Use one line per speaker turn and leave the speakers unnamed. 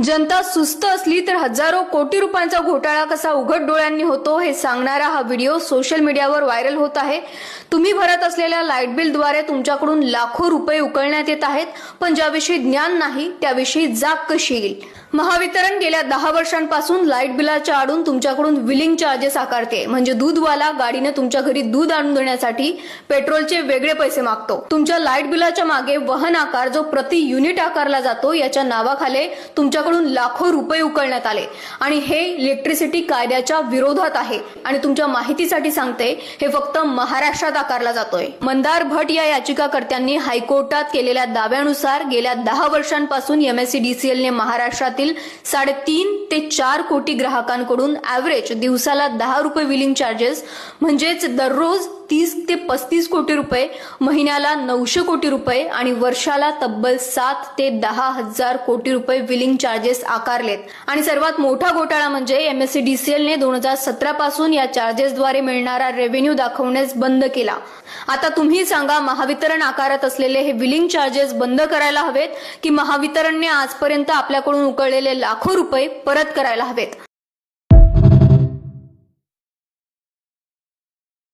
जनता सुस्त असली तर हजारो कोटी रुपयांचा घोटाळा कसा उघड डोळ्यांनी होतो हे सांगणारा हा व्हिडिओ सोशल मीडियावर व्हायरल होत आहे। तुम्ही भरत असलेल्या लाईट बिलद्वारे तुमच्याकडून लाखो रुपये उकळण्यात येत आहेत, पण ज्याविषयी ज्ञान नाही त्याविषयी जाग कशी येईल। महावितरण गेल्या 10 वर्षांपासून लाईट बिलाच्या आडून तुमच्याकडून विलिंग चार्जेस आकारते, म्हणजे दूधवाला गाडीने तुमच्या घरी दूध आणून देण्यासाठी पेट्रोलचे वेगळे पैसे मागतो। तुमच्या लाईट बिलाच्या मागे वहन आकार जो प्रति युनिट आकारला जातो याच्या नावाखाली तुमच्याकडून लाखो रुपये उकळण्यात आले आणि हे इलेक्ट्रिसिटी कायद्याच्या विरोधात आहे। आणि तुमच्या माहितीसाठी सांगते, हे फक्त महाराष्ट्रात आकारला जातोय। मंदार भट या याचिकाकर्त्यांनी हायकोर्टात केलेल्या दाव्यानुसार गेल्या 10 वर्षांपासून MSEDCL ने महाराष्ट्रातील 3.5 ते 4 कोटी ग्राहकांकडून ॲव्हरेज दिवसाला 10 रुपये विलिंग चार्जेस म्हणजेच दररोज 30 ते 35 कोटी रुपये, महिन्याला 900 कोटी रुपये आणि वर्षाला तब्बल 7 ते 10 हजार कोटी रुपये विलिंग चार्जेस आकारलेत। आणि सर्वात मोठा घोटाळा म्हणजे MSEDCL ने 2017 पासून या चार्जेसद्वारे मिळणारा रेव्हेन्यू दाखवण्यास बंद केला। आता तुम्ही सांगा, महावितरण आकारत असलेले हे विलिंग चार्जेस बंद करायला हवेत की महावितरणने आजपर्यंत आपल्याकडून उकळलेले लाखो रुपये परत करायला हवेत।